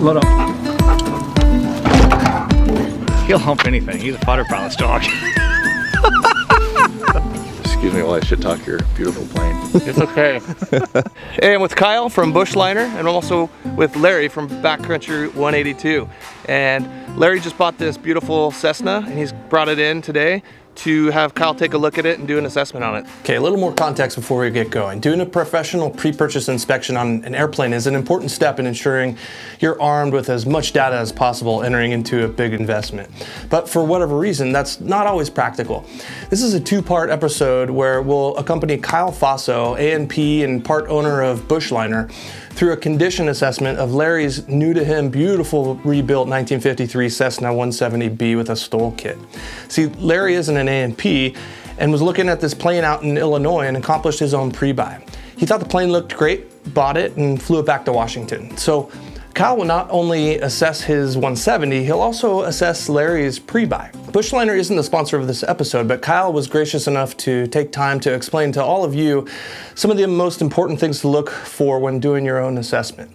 Load up. He'll hump anything. He's a fodder pilot's dog. Excuse me while I shit talk your beautiful plane. It's okay. Hey, I'm with Kyle from Bushliner, and I'm also with Larry from Backcountry 182. And Larry just bought this beautiful Cessna, and he's brought it in today to have Kyle take a look at it and do an assessment on it. Okay, a little more context before we get going. Doing a professional pre-purchase inspection on an airplane is an important step in ensuring you're armed with as much data as possible entering into a big investment. But for whatever reason, that's not always practical. This is a two-part episode where we'll accompany Kyle Fosso, A&P and part owner of Bushliner, through a condition assessment of Larry's new-to-him beautiful rebuilt 1953 Cessna 170B with a STOL kit. See, Larry isn't an A&P and was looking at this plane out in Illinois and accomplished his own pre-buy. He thought the plane looked great, bought it, and flew it back to Washington. So Kyle will not only assess his 170, he'll also assess Larry's pre-buy. Bushliner isn't the sponsor of this episode, but Kyle was gracious enough to take time to explain to all of you some of the most important things to look for when doing your own assessment.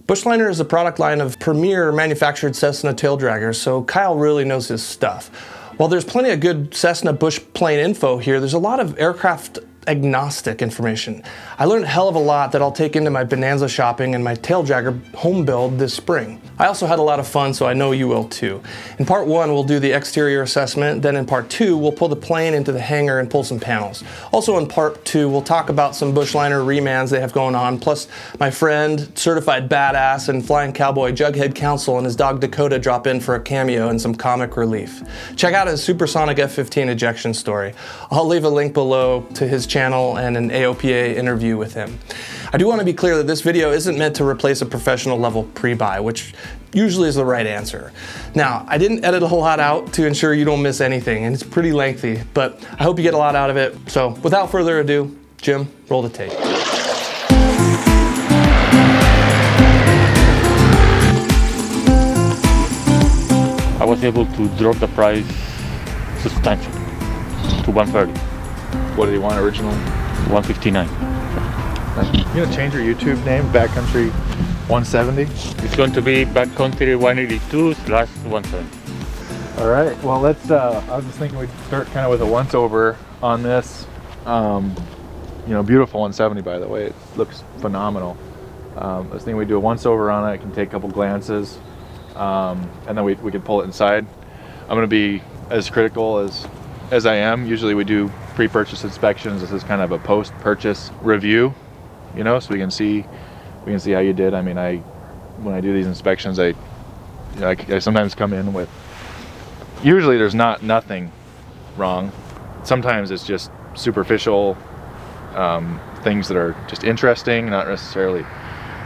Bushliner is a product line of premier manufactured Cessna tail draggers, so Kyle really knows his stuff. While there's plenty of good Cessna bush plane info here, there's a lot of aircraft agnostic information. I learned a hell of a lot that I'll take into my Bonanza shopping and my tail dragger home build this spring. I also had a lot of fun, so I know you will too. In part one, we'll do the exterior assessment. Then in part two, we'll pull the plane into the hangar and pull some panels. Also in part two, we'll talk about some Bushliner remans they have going on, plus my friend, certified badass and flying cowboy Jughead Counsell and his dog Dakota drop in for a cameo and some comic relief. Check out his Supersonic F-15 Ejection story. I'll leave a link below to his channel and an AOPA interview with him. I do want to be clear that this video isn't meant to replace a professional level pre-buy, which usually is the right answer. Now, I didn't edit a whole lot out to ensure you don't miss anything, and it's pretty lengthy, but I hope you get a lot out of it. So without further ado, Jim, roll the tape. I was able to drop the price substantially to 130. What did he want originally? 159. You gonna change your YouTube name, Backcountry 170? It's going to be Backcountry 182/170. All right. Well, let's. I was just thinking we'd start kind of with a once-over on this. You know, beautiful 170, by the way. It looks phenomenal. I was thinking we'd do a once-over on it. I can take a couple glances, and then we could pull it inside. I'm gonna be as critical as I am. Usually we do pre-purchase inspections. This is kind of a post-purchase review, you know, so we can see how you did. I mean, when I do these inspections, I sometimes come in with, usually there's nothing wrong. Sometimes it's just superficial things that are just interesting, not necessarily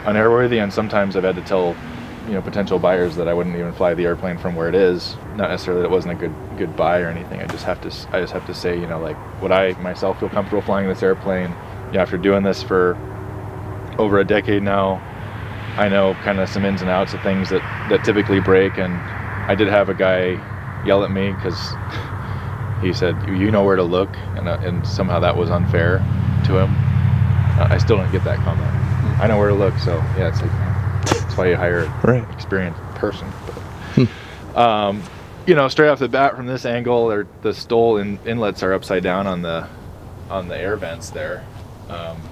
unairworthy, and sometimes I've had to tell, you know, potential buyers that I wouldn't even fly the airplane from where it is. Not necessarily that it wasn't a good buy or anything. I just have to say, you know, like, would I myself feel comfortable flying this airplane? Yeah, after doing this for over a decade now, I know kind of some ins and outs of things that typically break. And I did have a guy yell at me because he said, "You know where to look," and somehow that was unfair to him. I still don't get that comment. I know where to look, so yeah, it's like, that's why you hire an experienced person. But, you know, straight off the bat from this angle, the STOL inlets are upside down on the air vents there.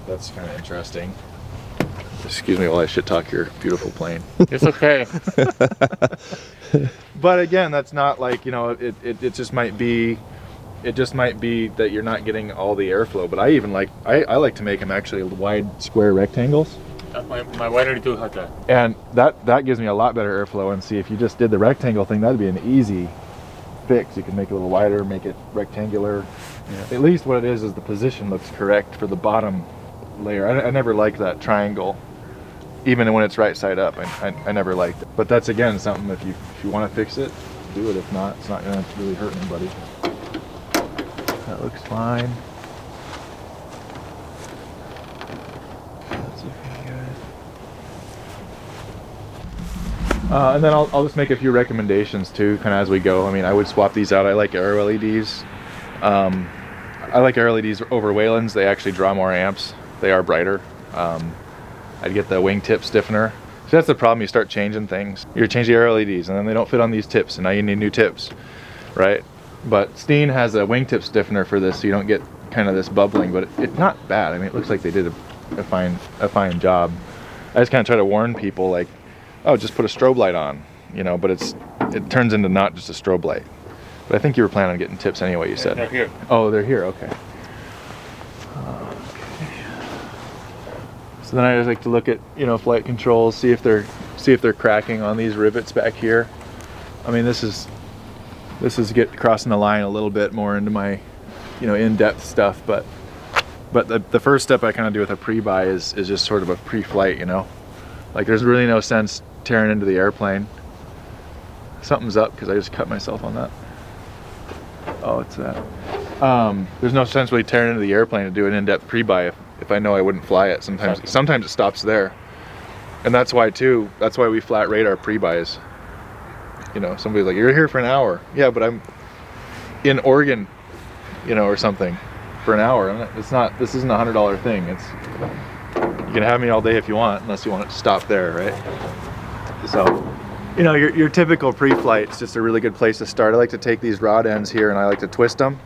That's kind of interesting. Excuse me while I shit talk your beautiful plane. It's okay. But again, that's not like, you know, it just might be that you're not getting all the airflow. But I like to make them actually wide square rectangles. My 182 has that. And that gives me a lot better airflow. And see, if you just did the rectangle thing, that'd be an easy fix. You can make it a little wider, make it rectangular. Yeah. At least what it is the position looks correct for the bottom layer. I never liked that triangle, even when it's right side up. I never liked it. But that's, again, something, if you want to fix it, do it. If not, it's not going to really hurt anybody. That looks fine. That's looking good. And then I'll just make a few recommendations too, kind of as we go. I mean, I would swap these out. I like aero LEDs. I like aero LEDs over Waylands. They actually draw more amps. They are brighter. I'd get the wingtip stiffener. So that's the problem. You start changing things. You're changing your LEDs, and then they don't fit on these tips, and now you need new tips, right? But Steen has a wingtip stiffener for this, so you don't get kind of this bubbling. But it's not bad. I mean, it looks like they did a fine job. I just kind of try to warn people, like, oh, just put a strobe light on, you know. But it turns into not just a strobe light. But I think you were planning on getting tips anyway. You said They're here. Oh, they're here. Okay. So then I just like to look at, you know, flight controls, see if they're cracking on these rivets back here. I mean, this is crossing the line a little bit more into my, you know, in-depth stuff, but the first step I kind of do with a pre-buy is just sort of a pre-flight, you know. Like, there's really no sense tearing into the airplane. Something's up because I just cut myself on that. Oh, it's that. There's no sense really tearing into the airplane to do an in-depth pre-buy if I know I wouldn't fly it. Sometimes it stops there, and that's why we flat rate our pre-buys. You know, somebody's like, you're here for an hour. Yeah, but I'm in Oregon, you know, or something for an hour. This isn't $100 thing. You can have me all day if you want, unless you want it to stop there, right? So, you know, your typical pre-flight's just a really good place to start. I like to take these rod ends here and I like to twist them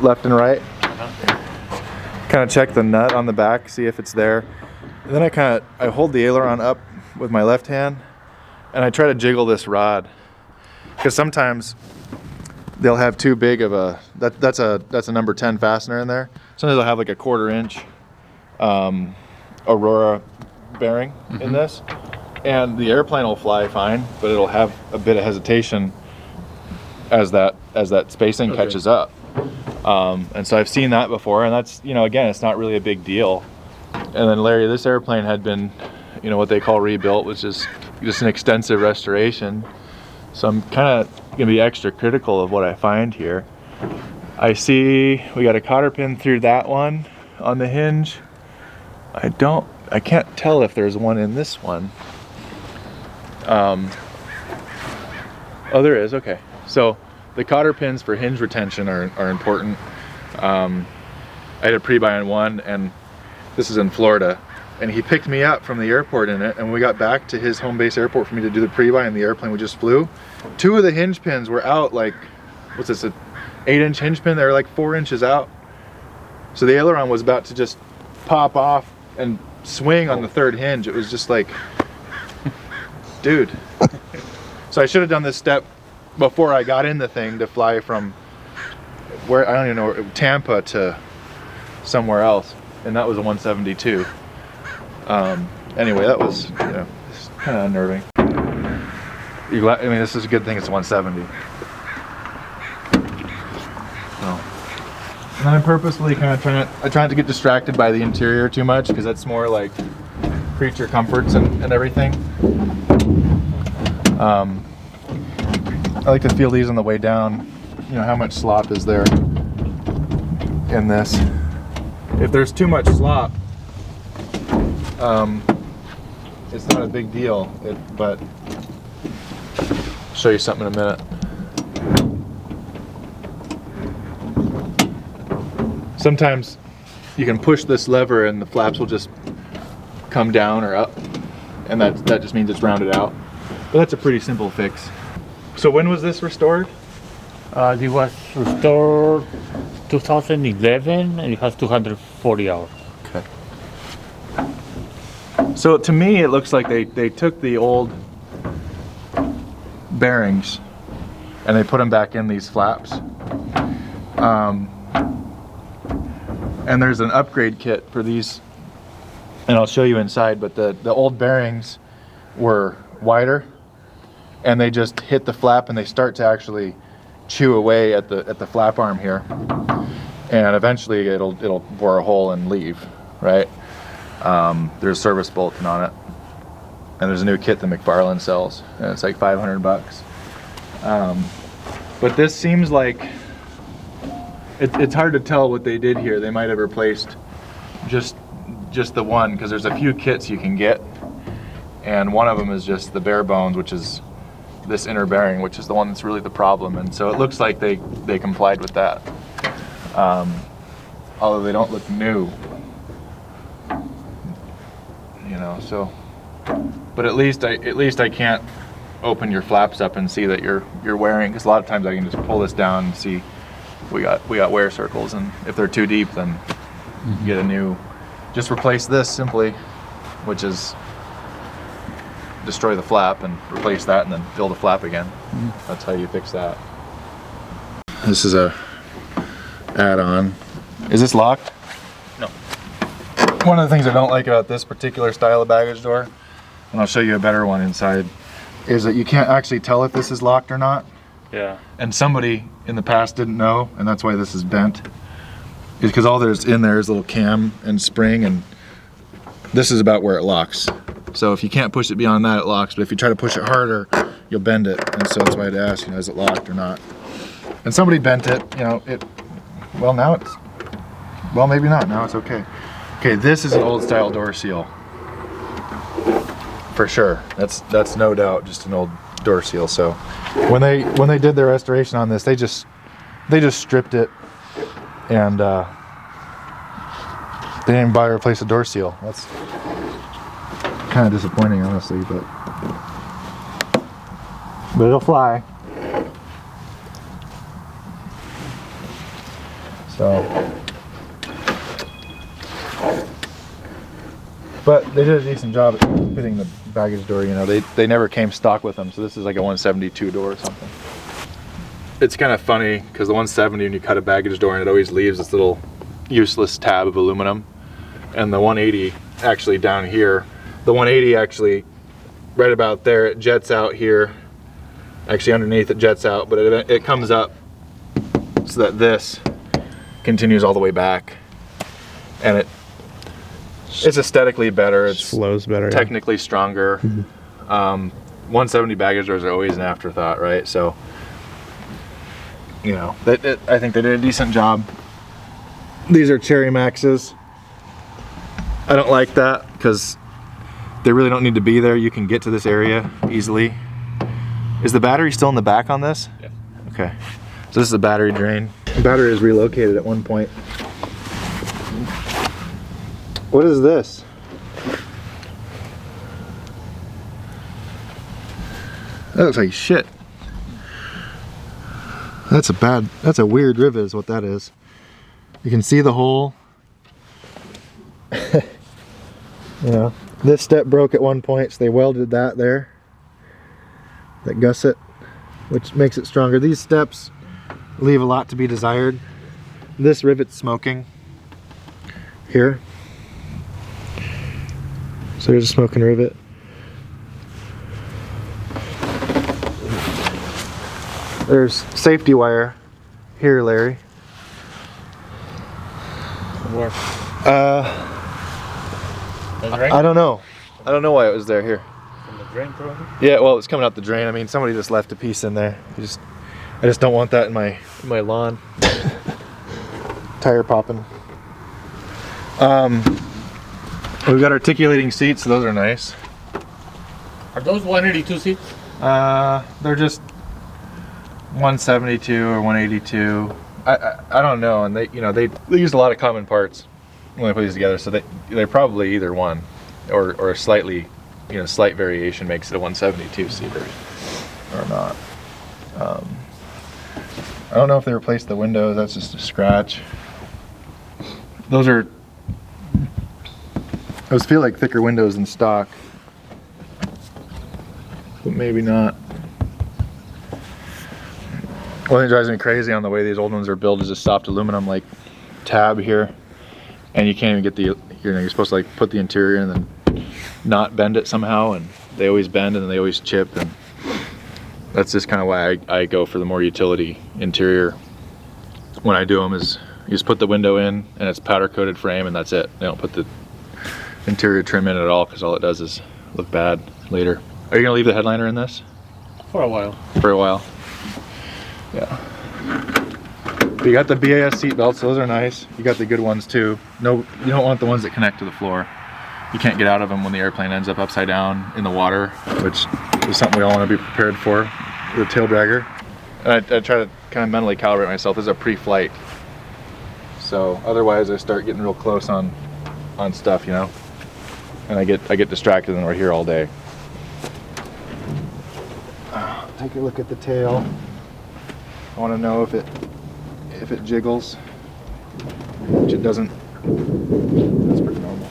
left and right. Kind of check the nut on the back, see if it's there. And then I hold the aileron up with my left hand and I try to jiggle this rod, because sometimes they'll have too big of a, that's a number 10 fastener in there. Sometimes they'll have like a 1/4 inch Aurora bearing in this, and the airplane will fly fine, but it'll have a bit of hesitation as that spacing catches up. And so I've seen that before, and that's, you know, again, it's not really a big deal. And then Larry, this airplane had been, you know, what they call rebuilt, which is just an extensive restoration. So I'm kind of gonna be extra critical of what I find here. I see we got a cotter pin through that one on the hinge. I can't tell if there's one in this one. Oh, there is. Okay. So the cotter pins for hinge retention are important. I had a pre-buy on one, and this is in Florida, and he picked me up from the airport in it, and when we got back to his home base airport for me to do the pre-buy in the airplane we just flew, 2 of the hinge pins were out, like, what's this, an 8-inch hinge pin? They were like 4 inches out. So the aileron was about to just pop off and swing on the 3rd hinge. It was just like, dude. So I should have done this step before I got in the thing to fly from where, I don't even know, Tampa to somewhere else, and that was a 172. Anyway, that was, you know, kind of unnerving. I mean, this is a good thing it's a 170. So, and I'm purposefully kind of I try not to get distracted by the interior too much, because that's more like creature comforts and everything. I like to feel these on the way down, you know, how much slop is there in this. If there's too much slop, it's not a big deal, but I'll show you something in a minute. Sometimes you can push this lever and the flaps will just come down or up, and that just means it's rounded out. But that's a pretty simple fix. So when was this restored? It was restored 2011 and it has 240 hours. Okay. So to me it looks like they took the old bearings and they put them back in these flaps. And there's an upgrade kit for these, and I'll show you inside, but the old bearings were wider, and they just hit the flap and they start to actually chew away at the flap arm here, and eventually it'll bore a hole and leave, right? There's service bulletin on it, and there's a new kit that McFarlane sells, and it's like $500. But this seems like it's hard to tell what they did here. They might have replaced just the one, because there's a few kits you can get, and one of them is just the bare bones, which is this inner bearing, which is the one that's really the problem. And so it looks like they complied with that, although they don't look new, you know. So but at least I can't open your flaps up and see that you're wearing, because a lot of times I can just pull this down and see we got wear circles, and if they're too deep, then you get a new, just replace this simply, which is destroy the flap and replace that and then fill the flap again. That's how you fix that. This is a add-on. Is this locked? No. One of the things I don't like about this particular style of baggage door, and I'll show you a better one inside, is that you can't actually tell if this is locked or not. Yeah. And somebody in the past didn't know, and that's why this is bent. Is because all there's in there is a little cam and spring, and this is about where it locks. So if you can't push it beyond that, it locks, but if you try to push it harder, you'll bend it. And so that's why I had to ask, is it locked or not? And somebody bent it, well, now it's, well, maybe not, now it's okay. Okay, this is an old style door seal. For sure, that's no doubt just an old door seal. So when they did their restoration on this, they just stripped it, and they didn't even buy or replace a door seal. That's kind of disappointing, honestly, but it'll fly. So, but they did a decent job at fitting the baggage door. They never came stock with them, so this is like a 172 door or something. It's kind of funny because the 170, when you cut a baggage door, and it always leaves this little useless tab of aluminum, and the 180 actually down here, the 180 actually right about there, it jets out here. Actually underneath it jets out, but it comes up so that this continues all the way back, and it's aesthetically better. It flows better. Technically stronger. 170 baggage doors are always an afterthought, right? So, I think they did a decent job. These are Cherry Maxes. I don't like that because they really don't need to be there. You can get to this area easily. Is the battery still in the back on this? Yeah. Okay. So this is a battery drain. The battery is relocated at one point. What is this? That looks like shit. That's a weird rivet is what that is. You can see the hole. This step broke at one point, so they welded that there. That gusset, which makes it stronger. These steps leave a lot to be desired. This rivet's smoking here. So here's a smoking rivet. There's safety wire here, Larry. Where? I don't know. I don't know why it was there. Here. From the drain, probably? Yeah, well, it's coming out the drain. I mean, somebody just left a piece in there. I just don't want that in my lawn. Tire popping. We've got articulating seats, so those are nice. Are those 182 seats? They're just 172 or 182. I don't know, and they use a lot of common parts when they put these together, so they're probably either one or slightly, slight variation makes it a 172 seater or not. I don't know if they replaced the windows. That's just a scratch. Those feel like thicker windows than stock, but maybe not. One thing that drives me crazy on the way these old ones are built is a soft aluminum like tab here, and you can't even get you're supposed to like put the interior and then not bend it somehow, and they always bend and then they always chip, and that's just kind of why I go for the more utility interior when I do them. Is you just put the window in and it's powder coated frame and that's it. They don't put the interior trim in at all because all it does is look bad later. Are you gonna leave the headliner in this? For a while. For a while. Yeah. But you got the BAS seat belts, those are nice. You got the good ones too. No, you don't want the ones that connect to the floor. You can't get out of them when the airplane ends up upside down in the water, which is something we all want to be prepared for, the tail dragger. And I try to kind of mentally calibrate myself. This is a pre-flight. So otherwise I start getting real close on stuff, and I get distracted and we're here all day. Take a look at the tail. I want to know if it jiggles, which it doesn't. That's pretty normal.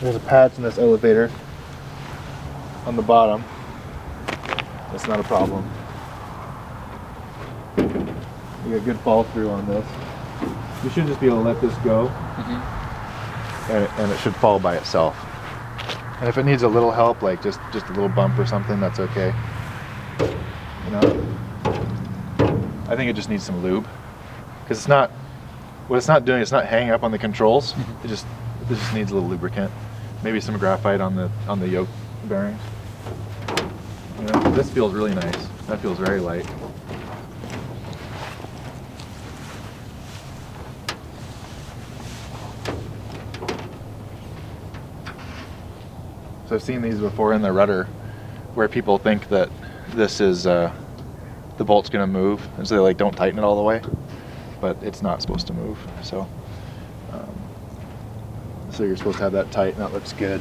There's a patch in this elevator on the bottom. That's not a problem. You got good fall through on this. You should just be able to let this go, and it should fall by itself. And if it needs a little help, like just a little bump or something, that's okay. You know, I think it just needs some lube, because it's not. What it's not doing, it's not hanging up on the controls. It just needs a little lubricant. Maybe some graphite on the yoke bearings. You know, this feels really nice. That feels very light. So I've seen these before in the rudder, where people think that this is the bolt's gonna move, and so they like don't tighten it all the way, but it's not supposed to move. So you're supposed to have that tight, and that looks good.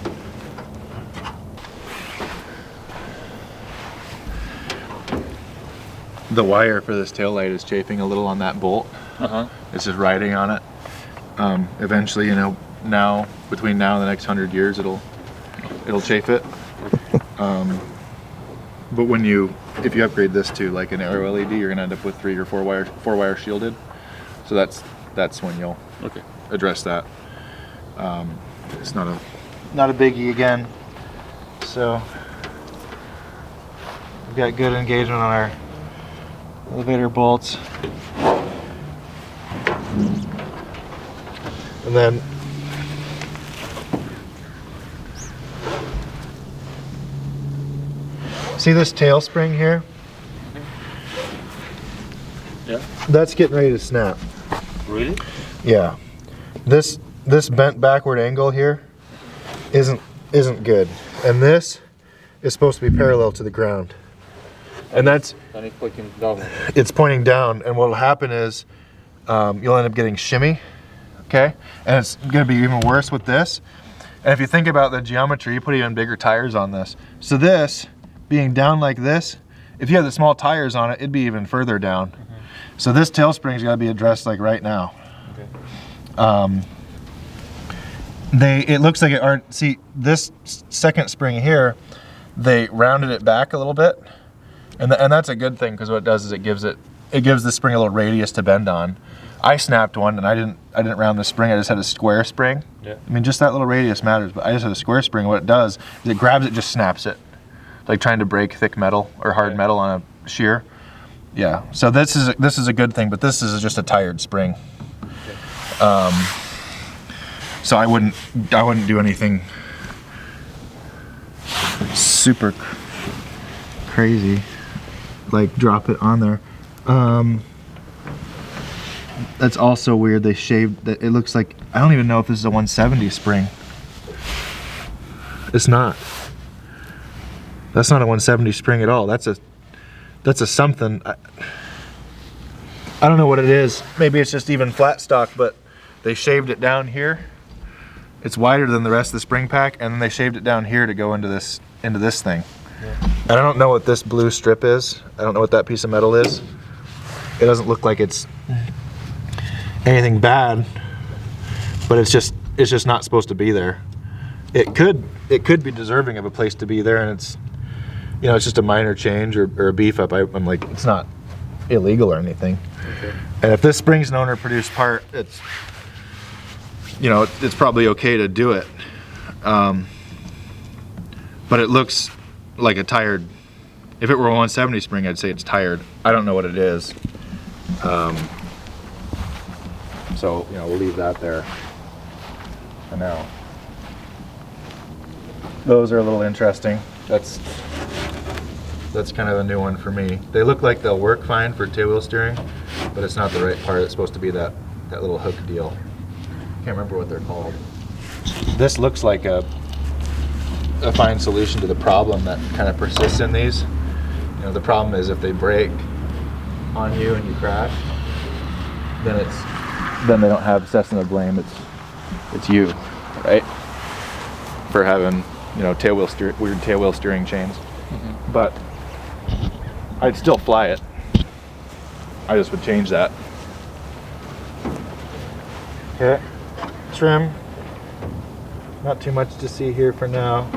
The wire for this taillight is chafing a little on that bolt. It's just riding on it. Eventually, you know, between now and the next 100 years, it'll chafe it. But if you upgrade this to like an aero LED, you're gonna end up with 3 or 4 wire shielded. So that's when you'll address that. It's not a biggie again. So we've got good engagement on our elevator bolts. And then see this tail spring here? Yeah. That's getting ready to snap. Really? Yeah. This bent backward angle here isn't good. And this is supposed to be parallel to the ground. And it's pointing down. It's pointing down, and what'll happen is you'll end up getting shimmy, okay? And it's gonna be even worse with this. And if you think about the geometry, you put even bigger tires on this. So this, being down like this, if you had the small tires on it, it'd be even further down. So this tail spring's gotta be addressed like right now. It looks like see this second spring here, they rounded it back a little bit. And that's a good thing, because what it does is it gives the spring a little radius to bend on. I snapped one, and I didn't round the spring. I just had a square spring. Yeah. I mean, just that little radius matters, but I just had a square spring. What it does is it grabs it, just snaps it, like trying to break thick metal or hard metal on a shear. Yeah. So this is a good thing, but this is just a tired spring. So I wouldn't do anything super crazy. Like drop it on there. That's also weird. They shaved that. It looks like, I don't even know if this is a 170 spring. It's not. That's not a 170 spring at all. That's a something. I don't know what it is. Maybe it's just even flat stock, but they shaved it down here. It's wider than the rest of the spring pack, and then they shaved it down here to go into this thing. Yeah. And I don't know what this blue strip is. I don't know what that piece of metal is. It doesn't look like it's anything bad, but it's just not supposed to be there. It could be deserving of a place to be there, and it's just a minor change or a beef up. I'm like, it's not illegal or anything. Okay. And if this spring's an owner produced part, it's probably okay to do it. But it looks like a tired. If it were a 170 spring, I'd say it's tired. I don't know what it is. So we'll leave that there for now. Those are a little interesting. That's kind of a new one for me. They look like they'll work fine for tailwheel steering, but it's not the right part. It's supposed to be that little hook deal. Can't remember what they're called. This looks like a fine solution to the problem that kind of persists in these. The problem is if they break on you and you crash, then they don't have Cessna to blame. It's you, right? For having, you know, weird tail wheel steering chains. But I'd still fly it. I just would change that. Okay, trim. Not too much to see here for now.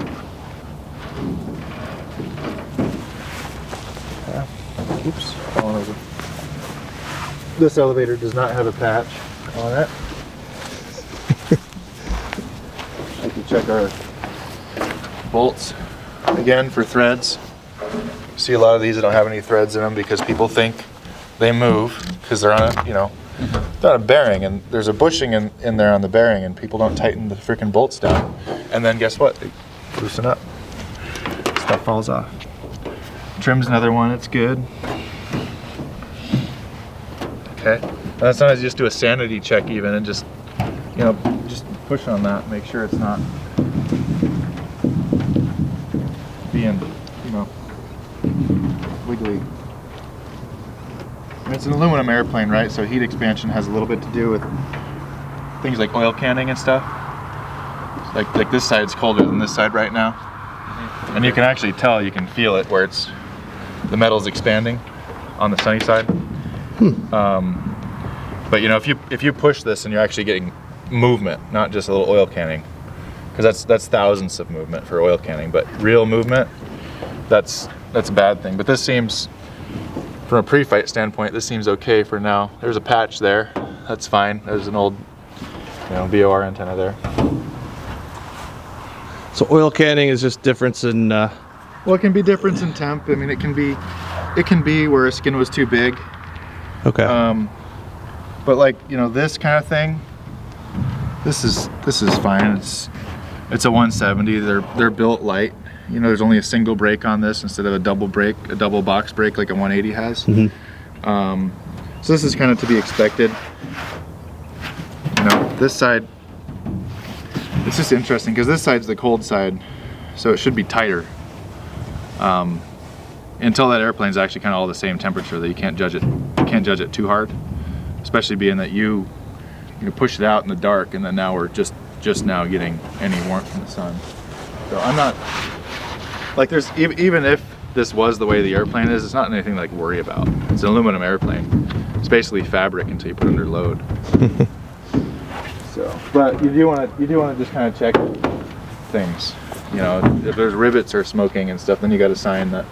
Oops, falling over. This elevator does not have a patch on it. I can check our bolts again for threads. See a lot of these that don't have any threads in them because people think they move because they're on a, you know, they're on a bearing, and there's a bushing in there on the bearing, and people don't tighten the freaking bolts down, and then guess what? They loosen up. Stuff falls off. Trim's another one. It's good. Okay. And sometimes you just do a sanity check even, and just, you know, just push on that, make sure it's not being, you know, wiggly. And it's an aluminum airplane, right? So heat expansion has a little bit to do with things like oil canning and stuff. Like this side's colder than this side right now. And you can actually tell, you can feel it where it's, the metal's expanding on the sunny side. But you know, if you push this and you're actually getting movement, not just a little oil canning, because that's thousands of movement for oil canning, but real movement, that's a bad thing. But this seems, from a pre-fight standpoint, this seems okay for now. There's a patch there, that's fine. There's an old, you know, VOR antenna there. So oil canning is just difference in. Well, it can be difference in temp. I mean, it can be where a skin was too big. Okay. But like, you know, this kind of thing, this is fine. It's a 170. They're built light. You know, there's only a single brake on this instead of a double box brake like a 180 has. So this is kind of to be expected. You know, this side, it's just interesting because this side's the cold side, so it should be tighter. Until that airplane's actually kind of all the same temperature, that you can't judge it. You can't judge it too hard, especially being that you push it out in the dark, and then now we're just now getting any warmth from the sun. So I'm not like, there's even if this was the way the airplane is, it's not anything to like worry about. It's an aluminum airplane. It's basically fabric until you put it under load. So, but you do want to just kind of check things. You know, if there's rivets or smoking and stuff, then you got a sign that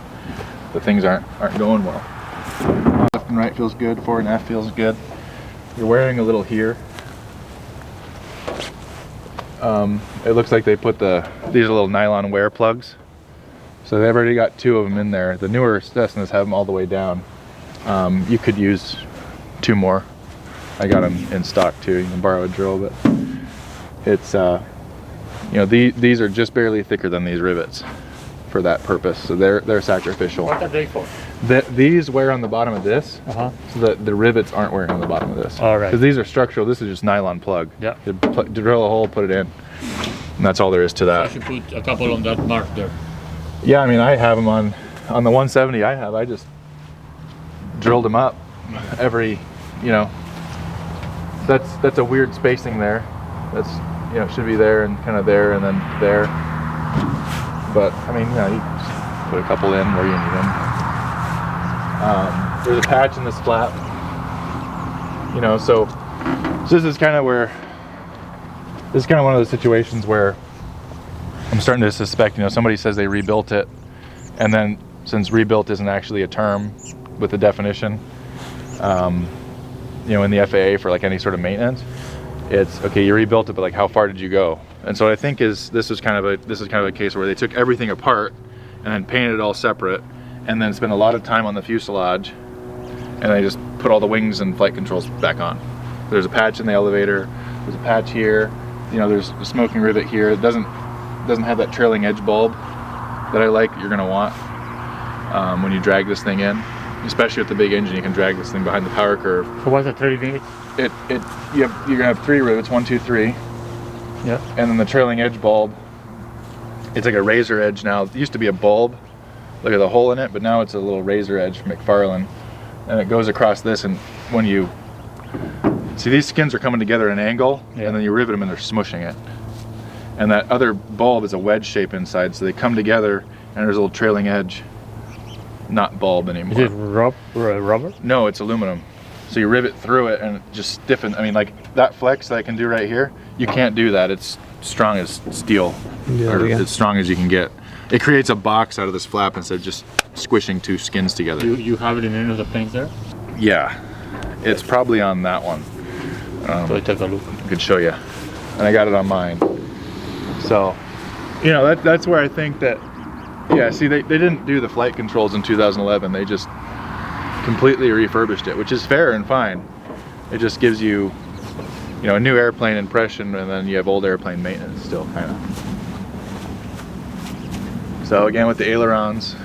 the things aren't going well. Left and right feels good. Forward and aft feels good. You're wearing a little here. It looks like they put these are little nylon wear plugs. So they've already got 2 of them in there. The newer Cessnas have them all the way down. You could use 2 more. I got them in stock too. You can borrow a drill, but it's you know, these are just barely thicker than these rivets for that purpose. So they're sacrificial. What are they for? These wear on the bottom of this, so that the rivets aren't wearing on the bottom of this. All right. Because these are structural. This is just nylon plug. Yeah. You drill a hole, put it in, and that's all there is to I that. should put a couple on that mark there. Yeah, I mean, I have them on the 170. I just drilled them up every, you know. That's a weird spacing there. That's, you know, it should be there and kind of there and then there. But I mean, you know, you just put a couple in where you need them. There's a patch in this flap. You know, so this is kind of where, this is kind of one of those situations where I'm starting to suspect, you know, somebody says they rebuilt it, and then since rebuilt isn't actually a term with the definition, you know, in the FAA for like any sort of maintenance, it's okay, you rebuilt it, but like how far did you go? And so what I think is this is kind of a case where they took everything apart and then painted it all separate, and then spent a lot of time on the fuselage, and they just put all the wings and flight controls back on. There's a patch in the elevator. There's a patch here. You know, there's a smoking rivet here. It doesn't have that trailing edge bulb that I like. You're gonna want when you drag this thing in, especially with the big engine. You can drag this thing behind the power curve. So what's the 3 minutes? You're gonna have 3 rivets, 1, 2, 3. Yeah. And then the trailing edge bulb, it's like a razor edge now. It used to be a bulb, look at the hole in it, but now it's a little razor edge from McFarlane, and it goes across this. And when you See, these skins are coming together at an angle, Yeah. and then you rivet them and they're smushing it. And that other bulb is a wedge shape inside, so they come together and there's a little trailing edge. Not bulb anymore. Is it rubber? No, it's aluminum. So you rivet through it and it just stiffens. I mean, like that flex that I can do right here, you can't do that. It's strong as steel, or as strong as you can get. It creates a box out of this flap instead of just squishing two skins together. You have it in any of the planes there? Yeah, it's probably on that one. So I take a look. I could show you. And I got it on mine. So, you know, that's where I think that, yeah, see, they didn't do the flight controls in 2011. They just completely refurbished it, which is fair and fine. It just gives you, you know, a new airplane impression, and then you have old airplane maintenance still, kind of. So again, with the ailerons,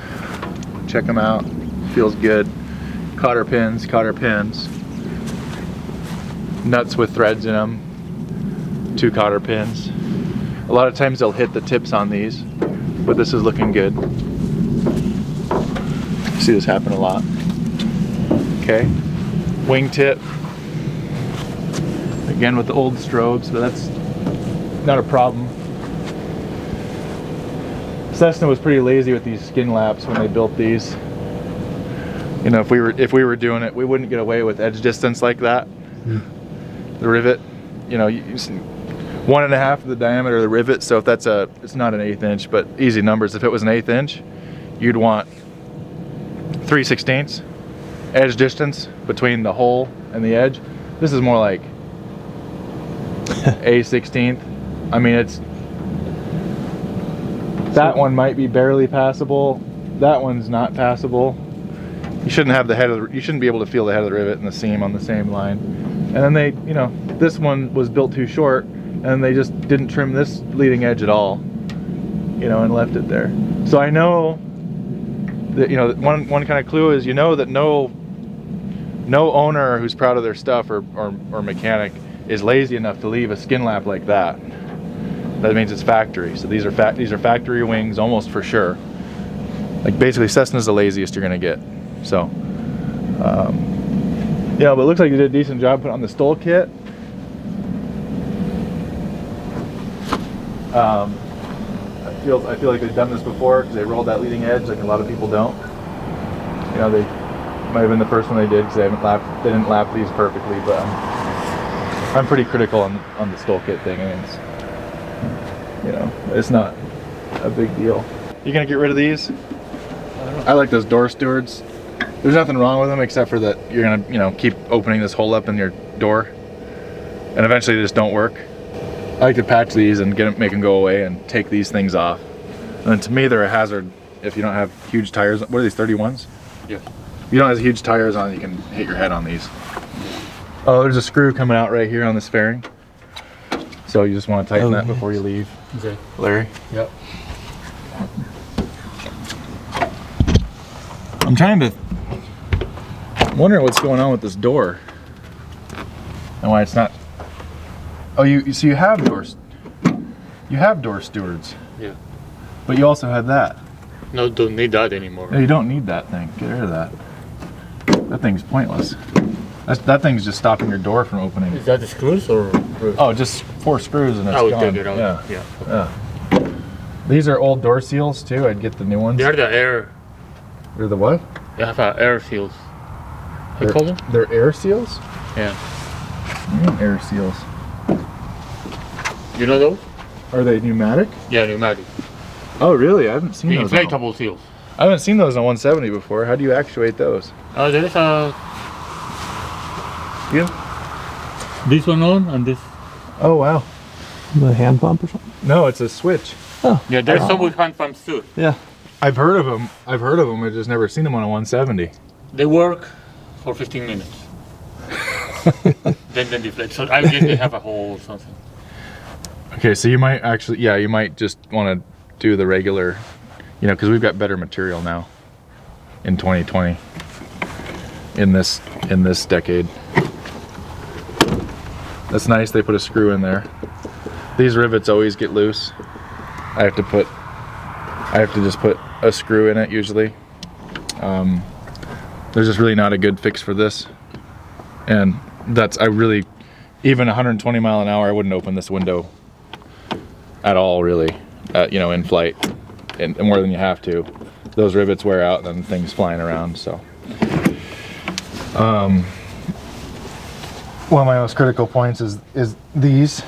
check them out. Feels good. Cotter pins, nuts with threads in them, 2 cotter pins. A lot of times they'll hit the tips on these, but this is looking good. See this happen a lot. Okay, wingtip. Again with the old strobes, but that's not a problem. Cessna was pretty lazy with these skin laps when they built these. You know, if we were doing it, we wouldn't get away with edge distance like that. The rivet, you know, 1.5 of the diameter of the rivet. So if that's it's not an 1/8 inch, but easy numbers. If it was an 1/8 inch, you'd want 3/16 edge distance between the hole and the edge. This is more like A/16. I mean, that one might be barely passable. That one's not passable. You shouldn't have you shouldn't be able to feel the head of the rivet and the seam on the same line. And then they, you know, this one was built too short, and they just didn't trim this leading edge at all, you know, and left it there. So I know that, you know, one kind of clue is, you know, that no owner who's proud of their stuff or mechanic is lazy enough to leave a skin lap like that. That means it's factory. So these are factory wings almost for sure. Like basically Cessna's the laziest you're gonna get. So yeah, but it looks like they did a decent job putting on the STOL kit. I feel like they've done this before because they rolled that leading edge like a lot of people don't. You know, they might have been the first one they did because they didn't lap these perfectly, but I'm pretty critical on the STOL kit thing. I mean, you know, it's not a big deal. You gonna get rid of these? I like those door stewards. There's nothing wrong with them except for that you're gonna, you know, keep opening this hole up in your door, and eventually they just don't work. I like to patch these and make them go away and take these things off. And to me, they're a hazard if you don't have huge tires. What are these, 31s? Yeah. If you don't have huge tires on, you can hit your head on these. Oh, there's a screw coming out right here on this fairing. So you just want to tighten that before you leave. Okay. Larry? Yep. I'm wondering what's going on with this door and why it's not. Oh, so you have doors. You have door stewards. Yeah. But you also had that. No, don't need that anymore. No, you don't need that thing. Get rid of that. That thing's pointless. That thing's just stopping your door from opening. Is that the screws or? Oh, just 4 screws and it's I would gone. take it out. Yeah. Yeah. These are old door seals too. I'd get the new ones. They're the air. They're the what? They have air seals. How you call them? They're air seals? Yeah. What do you mean air seals? You know those? Are they pneumatic? Yeah, pneumatic. Oh, really? I haven't seen The those. inflatable seals. I haven't seen those on 170 before. How do you actuate those? There is a. Yeah. This one on and this. Oh, wow. The hand pump or something? No, it's a switch. Yeah, there's some with hand pumps too. Yeah. I've heard of them. I've just never seen them on a 170. They work for 15 minutes. then deflate. So I guess they have a hole or something. Okay, so you might actually, yeah, you might just want to do the regular, you know, because we've got better material now in 2020 in this decade. That's nice. They put a screw in there. These rivets always get loose. I have to just put a screw in it usually. There's just really not a good fix for this, and even 120 mile an hour, I wouldn't open this window at all, really, you know, in flight, and more than you have to. Those rivets wear out, and then things flying around, so. One of my most critical points is these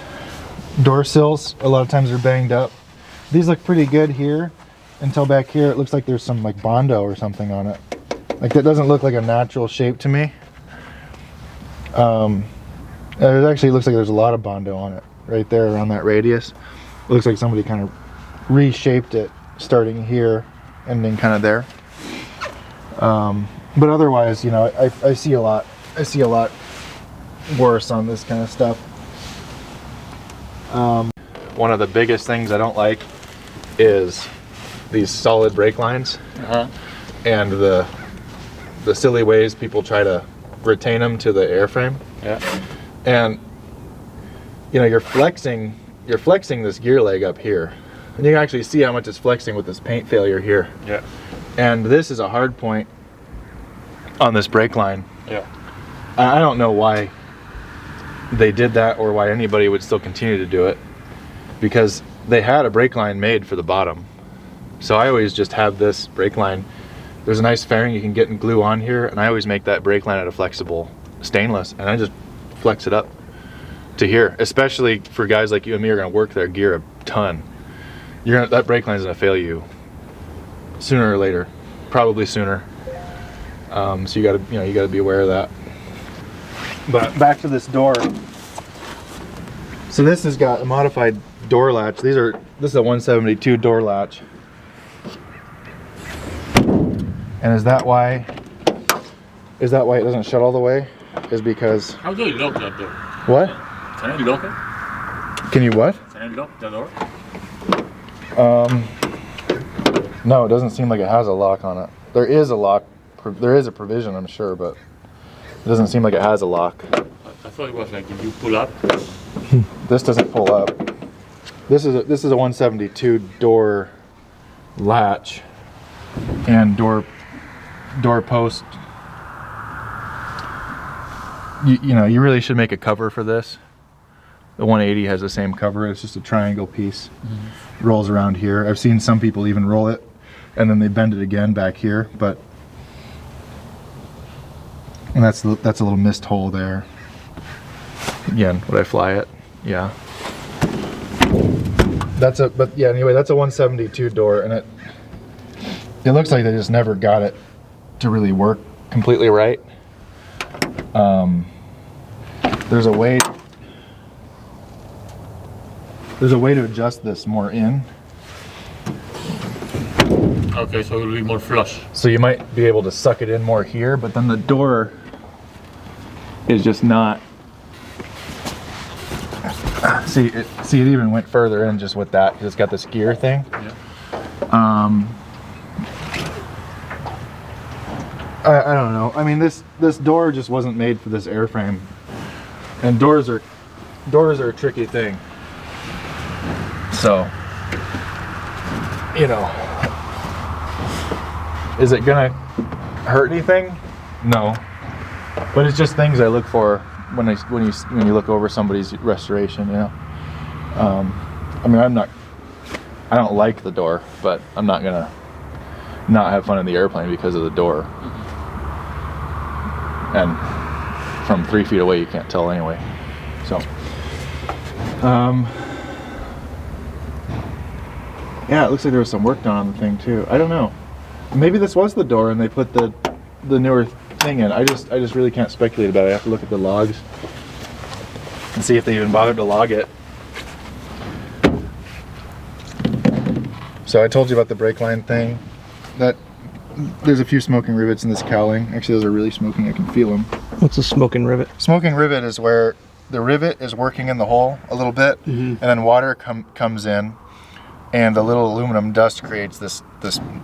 door sills. A lot of times they're banged up. These look pretty good here until back here it looks like there's some like Bondo or something on it. Like that doesn't look like a natural shape to me. It actually looks like there's a lot of Bondo on it right there around that radius. It looks like somebody kind of reshaped it starting here, ending kind of there. But otherwise, you know, I see a lot worse on this kind of stuff. One of the biggest things I don't like is these solid brake lines, and the silly ways people try to retain them to the airframe. Yeah. And you know, you're flexing this gear leg up here, and you can actually see how much it's flexing with this paint failure here. Yeah. And this is a hard point on this brake line. Yeah. I don't know why they did that or why anybody would still continue to do it, because they had a brake line made for the bottom. So I always just have this brake line. There's a nice fairing you can get and glue on here, and I always make that brake line out of flexible stainless, and I just flex it up to here, especially for guys like you and me who are going to work their gear a ton. That brake line is going to fail you sooner or later, probably sooner. So you got to be aware of that. But back to this door. So this has got a modified door latch. This is a 172 door latch. And is that why it doesn't shut all the way? Is because How do you lock that door? what? Can I lock it? Can you what? Can I lock the door? No, it doesn't seem like it has a lock on it. There is a lock. There is a provision, I'm sure, but it doesn't seem like it has a lock. I thought it was like if you pull up. This doesn't pull up. This is a 172 door latch and door post. You know, you really should make a cover for this. The 180 has the same cover. It's just a triangle piece. Rolls around here. I've seen some people even roll it and then they bend it again back here, but and that's a little missed hole there. Again, would I fly it? Yeah. Anyway, that's a 172 door, and it looks like they just never got it to really work completely right. There's a way to adjust this more in. Okay, so it will be more flush. So you might be able to suck it in more here, but then the door is just not. See, it even went further in just with that, because it's got this gear thing. Yeah. I don't know. I mean, this door just wasn't made for this airframe, and doors are a tricky thing. So, you know, is it gonna hurt anything? No, but it's just things I look for when you look over somebody's restoration. You know, I mean, I don't like the door, but I'm not gonna not have fun in the airplane because of the door. And from 3 feet away, you can't tell anyway. So, yeah, it looks like there was some work done on the thing too. I don't know. Maybe this was the door and they put the newer thing in. I just really can't speculate about it. I have to look at the logs and see if they even bothered to log it. So I told you about the brake line thing. There's a few smoking rivets in this cowling. Actually, those are really smoking. I can feel them. What's a smoking rivet? Smoking rivet is where the rivet is working in the hole a little bit, and then water comes in, and the little aluminum dust creates this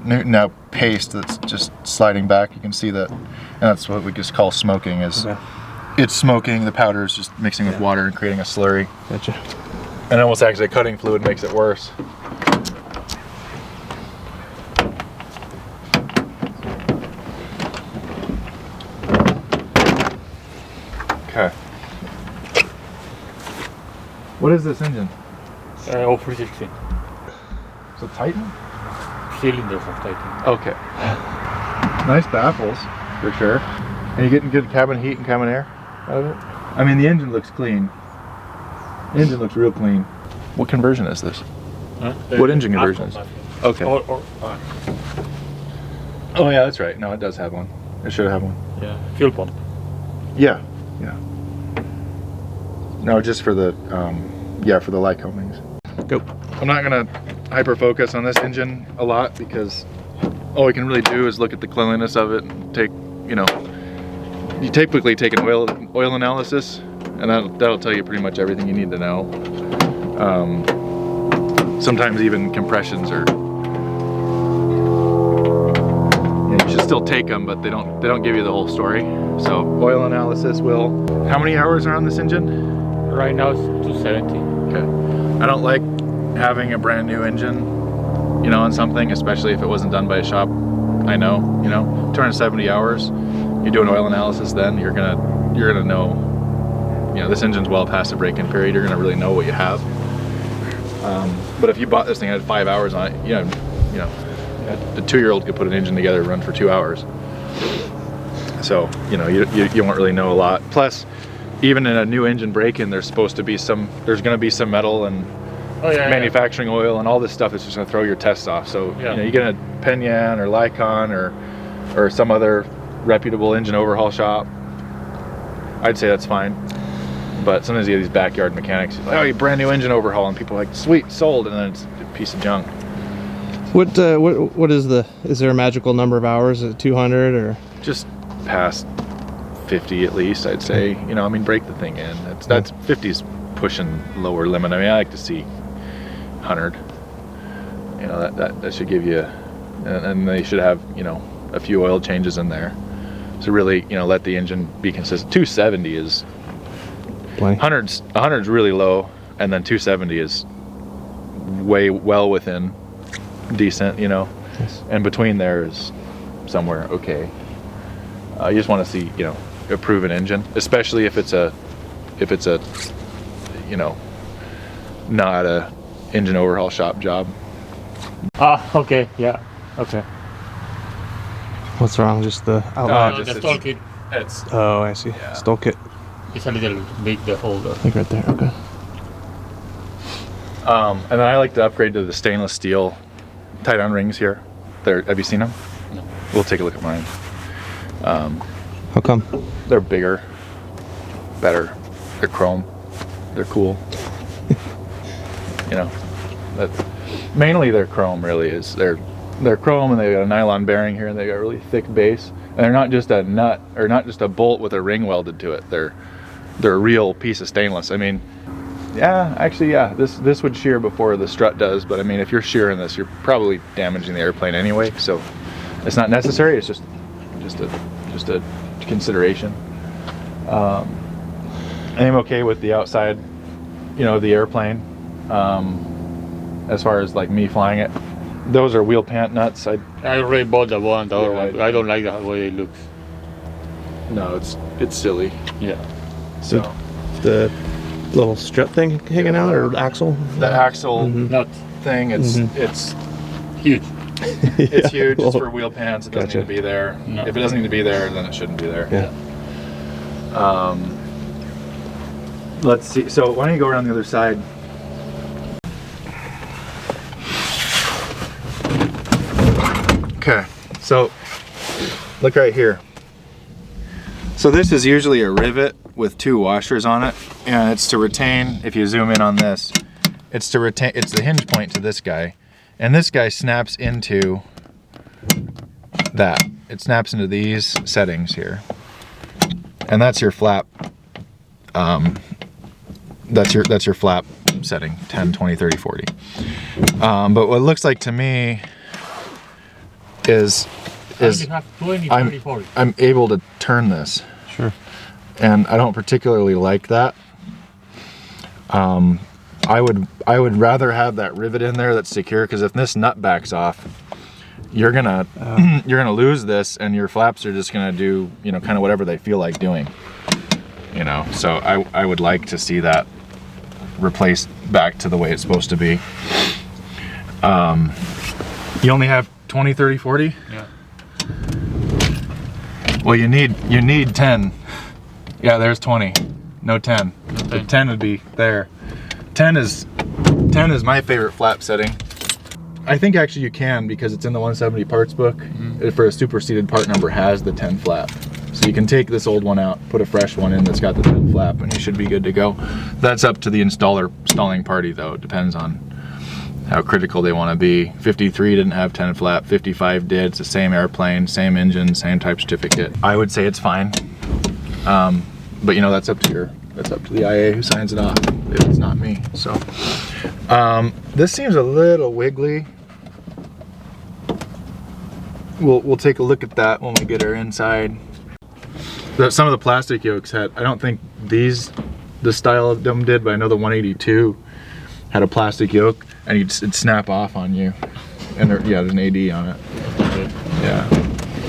Newton out paste that's just sliding back. You can see that, and that's what we just call smoking. It's smoking. The powder is just mixing with water and creating a slurry. Gotcha. And almost actually cutting fluid makes it worse. Okay. What is this engine? Oh, 316. So Titan? Cylinders of Titan. Okay. Nice baffles, for sure. And you getting good cabin heat and cabin air out of it? I mean, the engine looks clean. The engine looks real clean. What conversion is this? Huh? What engine conversion is it? Okay. Or Oh yeah, that's right. No, it does have one. It should have one. yeah, fuel pump. Yeah, yeah. No, just for the, yeah, for the Lycomings. Go. I'm not gonna hyper focus on this engine a lot because all we can really do is look at the cleanliness of it and take, you know, you typically take an oil analysis, and that'll tell you pretty much everything you need to know. Sometimes even compressions are, you should still take them, but they don't give you the whole story. So oil analysis will. How many hours are on this engine? Right now it's 270. Okay. I don't like having a brand new engine, you know, on something, especially if it wasn't done by a shop. I know, you know, 270 hours. You do an oil analysis, then you're gonna know, you know, this engine's well past the break-in period. You're gonna really know what you have. But if you bought this thing and had 5 hours on it, you know, a 2-year-old could put an engine together and run for 2 hours. So, you know, you won't really know a lot. Plus, even in a new engine break-in, there's going to be some metal and manufacturing oil and all this stuff that's just going to throw your tests off. So, you know, you get a Penyan or Lycon or some other reputable engine overhaul shop, I'd say that's fine. But sometimes you get these backyard mechanics, like, oh, you brand new engine overhaul, and people are like, sweet, sold, and then it's a piece of junk. What is there a magical number of hours? Is it 200 or? Just past 50 at least, I'd say. You know, I mean, break the thing in. That's 50's pushing lower limit. I mean, I like to see 100. You know, that should give you, and they should have, you know, a few oil changes in there. So really, you know, let the engine be consistent. 270 is, 100's really low, and then 270 is well within decent, you know. Yes. And between there is somewhere okay. You just want to see, you know, a proven engine, especially if it's a, you know, not a engine overhaul shop job. Okay, yeah, okay. What's wrong? Just the outline? The STOL kit Oh, I see. Yeah. STOL kit. is a little big, the holder. Like right there. Okay. And then I like to upgrade to the stainless steel tie-down rings here. Have you seen them? No. We'll take a look at mine. How come? They're bigger, better. They're chrome. They're cool. You know, mainly they're chrome. Really is they're chrome, and they got a nylon bearing here, and they got a really thick base. And they're not just a nut or not just a bolt with a ring welded to it. They're a real piece of stainless. I mean, yeah, actually, yeah, this would shear before the strut does. But I mean, if you're shearing this, you're probably damaging the airplane anyway. So it's not necessary. It's just a consideration. I'm okay with the outside, you know, of the airplane. As far as like me flying it, those are wheel pant nuts. I already bought the other Yeah, one. I don't like the way it looks. No, it's silly. Yeah. So The little strut thing hanging out, or axle? the axle Not thing, it's huge. it's huge. It's for wheel pants. It doesn't Gotcha. need to be there. No. If it doesn't need to be there, then it shouldn't be there. Yeah. Let's see. So why don't you go around the other side? Okay. So look right here. So this is usually a rivet with 2 washers on it, and it's to retain, if you zoom in on this, it's to retain, it's the hinge point to this guy, and this guy snaps into that. It snaps into these settings here, and that's your flap. That's your flap setting, 10, 20, 30, 40. But what it looks like to me is You have 20, 30, 40. I'm able to turn this. Sure. And I don't particularly like that. I would rather have that rivet in there that's secure, because if this nut backs off, you're gonna lose this, and your flaps are just gonna do, you know, kind of whatever they feel like doing. You know, so I would like to see that replaced back to the way it's supposed to be. You only have 20, 30, 40? Yeah. Well, you need 10. Yeah, there's 20. No 10. The 10 would be there. 10 is my favorite flap setting. I think actually you can, because it's in the 170 parts book. For a superseded part number has the 10 flap. So you can take this old one out, put a fresh one in that's got the 10 flap, and you should be good to go. That's up to the installing party though. It depends on how critical they want to be. 53 didn't have 10 flap, 55 did. It's the same airplane, same engine, same type certificate. I would say it's fine. But you know, that's up to the IA who signs it off, if it's not me. So this seems a little wiggly. We'll take a look at that when we get her inside. Some of the plastic yokes had, I don't think the style of them did, but I know the 182 had a plastic yoke and it'd snap off on you. And yeah, there's an AD on it. Yeah.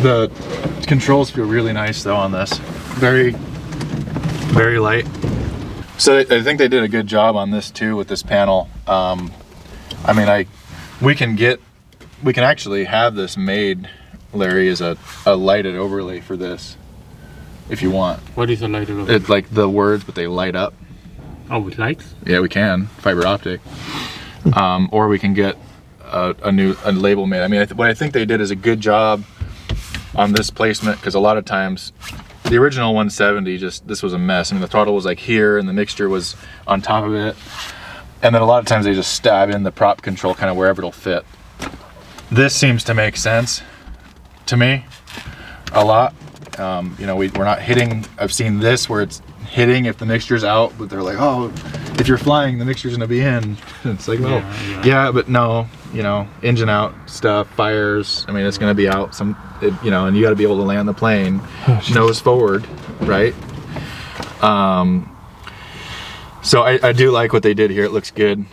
The controls feel really nice though on this. Very, very light. So I think they did a good job on this too with this panel. I mean, we can actually have this made, Larry, as a lighted overlay for this, if you want. What is a lighted overlay? It's like the words, but they light up. Oh, with lights? Yeah, we can, fiber optic. Or we can get a label made. I mean, what I think they did is a good job on this placement, because a lot of times the original 170, this was a mess. I mean, the throttle was like here and the mixture was on top of it. And then a lot of times they just stab in the prop control kind of wherever it'll fit. This seems to make sense to me a lot. You know, we're not hitting, I've seen this where it's hitting if the mixture's out, but they're like, oh, if you're flying, the mixture's gonna be in. It's like, well, yeah, but no, you know, engine out stuff, fires, I mean, it's gonna be out, you know, and you gotta be able to land the plane, nose forward, right? So I do like what they did here, it looks good.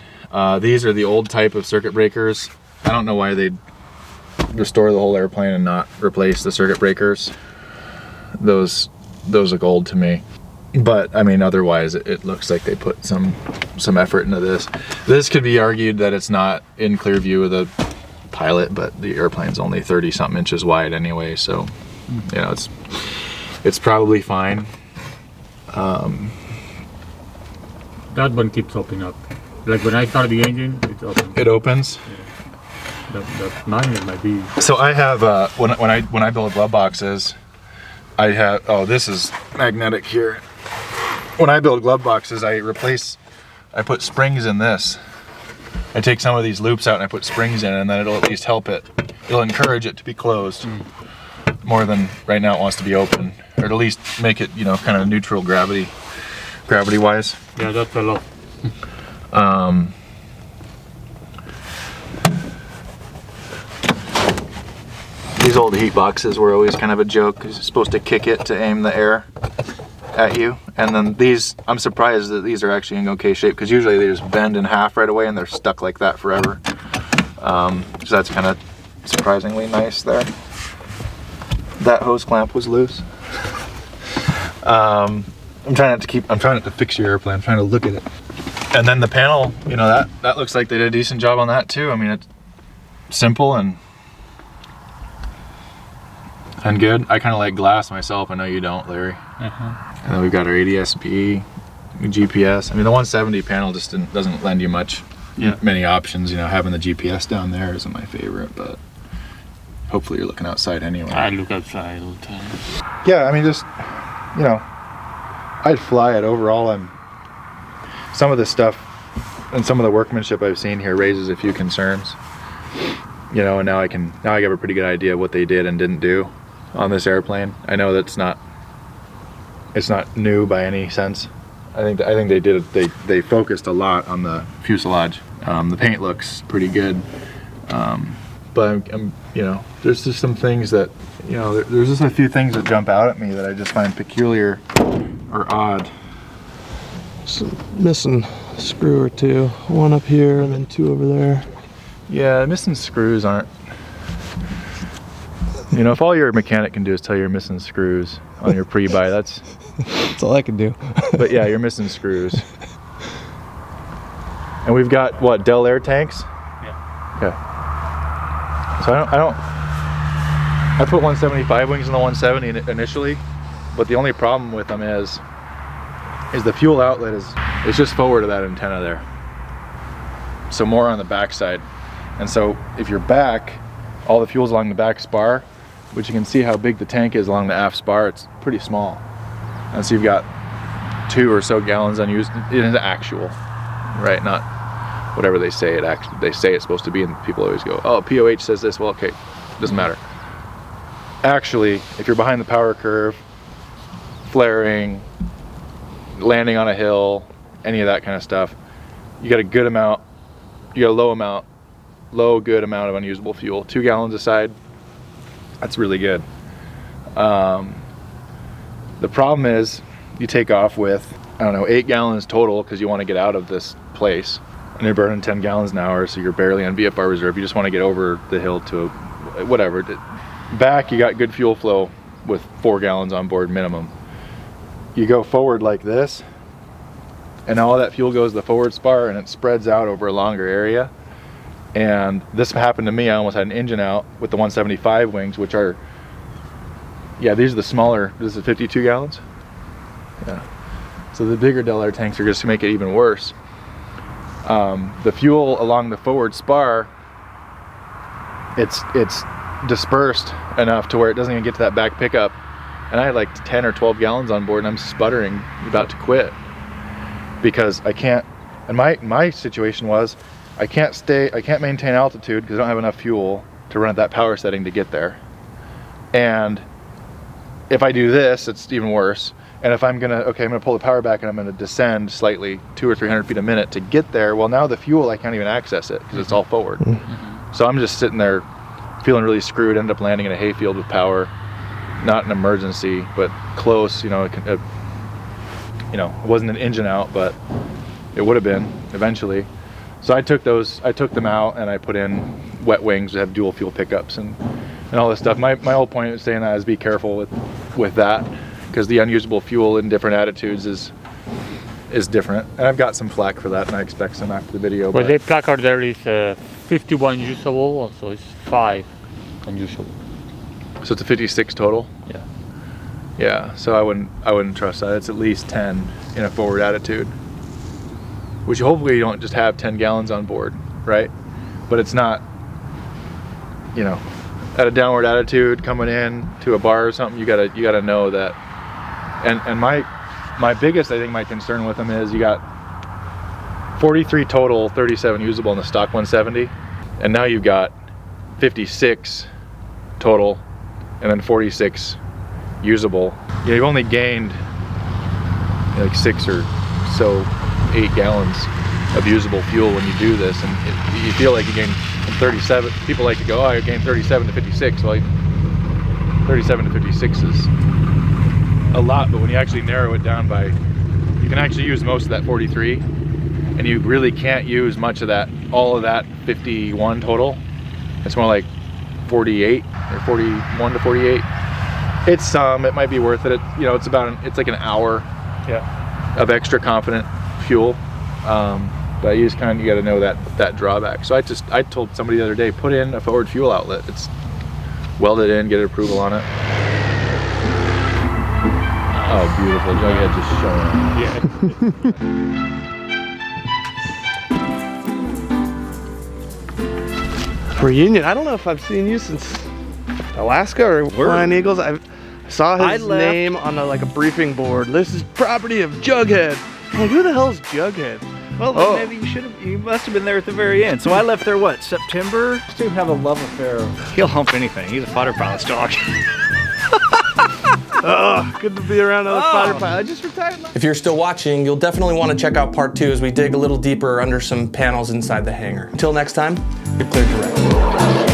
These are the old type of circuit breakers. I don't know why they'd restore the whole airplane and not replace the circuit breakers. Those look old to me. But I mean, otherwise it looks like they put some effort into this. This could be argued that it's not in clear view of the pilot, but the airplane's only 30 something inches wide anyway, so you know, it's probably fine. That one keeps opening up. Like when I start the engine, it's open. It opens. Yeah. That magnet might be. So I have when I build glove boxes, I have, oh, this is magnetic here. When I build glove boxes, I put springs in this. I take some of these loops out and I put springs in, and then it'll at least help it. It'll encourage it to be closed more than right now it wants to be open, or at least make it, you know, kind of neutral gravity wise. Yeah, that's a lot. These old heat boxes were always kind of a joke, because you're supposed to kick it to aim the air at you. And then these, I'm surprised that these are actually in okay shape, because usually they just bend in half right away and they're stuck like that forever. So that's kind of surprisingly nice there. That hose clamp was loose. I'm trying not to fix your airplane, I'm trying to look at it. And then the panel, you know, that looks like they did a decent job on that too. I mean, it's simple and good. I kind of like glass myself. I know you don't, Larry. And then we've got our ADS-B, GPS. I mean, the 170 panel just doesn't lend you many options. You know, having the GPS down there isn't my favorite, but hopefully you're looking outside anyway. I look outside all the time. Yeah, I mean, just, you know, I'd fly it overall. Some of the stuff and some of the workmanship I've seen here raises a few concerns. You know, and now I have a pretty good idea of what they did and didn't do on this airplane. I know that's it's not new by any sense. I think they focused a lot on the fuselage. The paint looks pretty good, but I'm you know, there's just some things that, you know, there's just a few things that jump out at me that I just find peculiar or odd. Some missing screw or two, one up here and then two over there. Yeah, missing screws aren't, you know, if all your mechanic can do is tell you you're missing screws on your pre-buy, that's all I can do. But yeah, you're missing screws. And we've got what, Del Air tanks? Yeah. Okay. So I put 175 wings in the 170 initially, but the only problem with them is the fuel outlet is just forward of that antenna there. So more on the back side. And so if you're back, all the fuel's along the back spar, but you can see how big the tank is along the aft spar. It's pretty small. And so you've got 2 or so gallons unused in the actual, right? Not whatever they say they say it's supposed to be, and people always go, oh, POH says this. Well, okay, doesn't matter. Actually, if you're behind the power curve, flaring, landing on a hill, any of that kind of stuff, you got a good amount, you got a good amount of unusable fuel. 2 gallons aside, that's really good. The problem is you take off with, I don't know, 8 gallons total because you want to get out of this place, and you're burning 10 gallons an hour, so you're barely on VFR reserve. You just want to get over the hill to whatever. Back, you got good fuel flow with 4 gallons on board minimum. You go forward like this, and all that fuel goes to the forward spar, and it spreads out over a longer area. And this happened to me. I almost had an engine out with the 175 wings, which are, yeah, these are the smaller. This is 52 gallons. Yeah. So the bigger Del Air tanks are just to make it even worse. The fuel along the forward spar, it's dispersed enough to where it doesn't even get to that back pickup. And I had like 10 or 12 gallons on board, and I'm sputtering, about to quit, because I can't. And my situation was, I can't maintain altitude because I don't have enough fuel to run at that power setting to get there. And if I do this, it's even worse. And if I'm gonna pull the power back and I'm gonna descend slightly 200 or 300 feet a minute to get there, well, now the fuel, I can't even access it because it's all forward. Mm-hmm. So I'm just sitting there feeling really screwed, ended up landing in a hayfield with power. Not an emergency, but close. It wasn't an engine out, but it would have been eventually. So I took them out, and I put in wet wings that have dual fuel pickups and all this stuff. My whole point of saying that is be careful with that, because the unusable fuel in different attitudes is different. And I've got some flack for that, and I expect some after the video. Well, the placard there is 51 usable, so it's 5 unusable. So it's a 56 total? Yeah. Yeah, so I wouldn't trust that. It's at least 10 in a forward attitude, which hopefully you don't just have 10 gallons on board, right? But it's not, at a downward attitude coming in to a bar or something, you gotta know that. And my biggest, I think, my concern with them is you got 43 total, 37 usable in the stock 170, and now you've got 56 total, and then 46 usable. You've only gained like 6 or so 8 gallons of usable fuel when you do this, and you feel like you gain from 37. People like to go, oh, I gained 37 to 56. Well, 37 to 56 is a lot, but when you actually narrow it down by, you can actually use most of that 43, and you really can't use much of that, all of that 51 total. It's more like 48 or 41 to 48. It's some, it might be worth it. It's like an hour of extra confident fuel. But you got to know that drawback. So I told somebody the other day, put in a forward fuel outlet. It's welded in, get approval on it. Oh, beautiful. Jughead just showing up. Yeah. Reunion. I don't know if I've seen you since Alaska or Flying Eagles. I saw his name on a briefing board. This is property of Jughead. I'm like, who the hell is Jughead? Well, maybe you must have been there at the very end. So I left there, what, September? Just to have a love affair. He'll hump anything. He's a fighter pilot's dog. Oh, good to be around another fighter pilot. I just retired. If you're still watching, you'll definitely want to check out part 2 as we dig a little deeper under some panels inside the hangar. Until next time, you're cleared to wreck.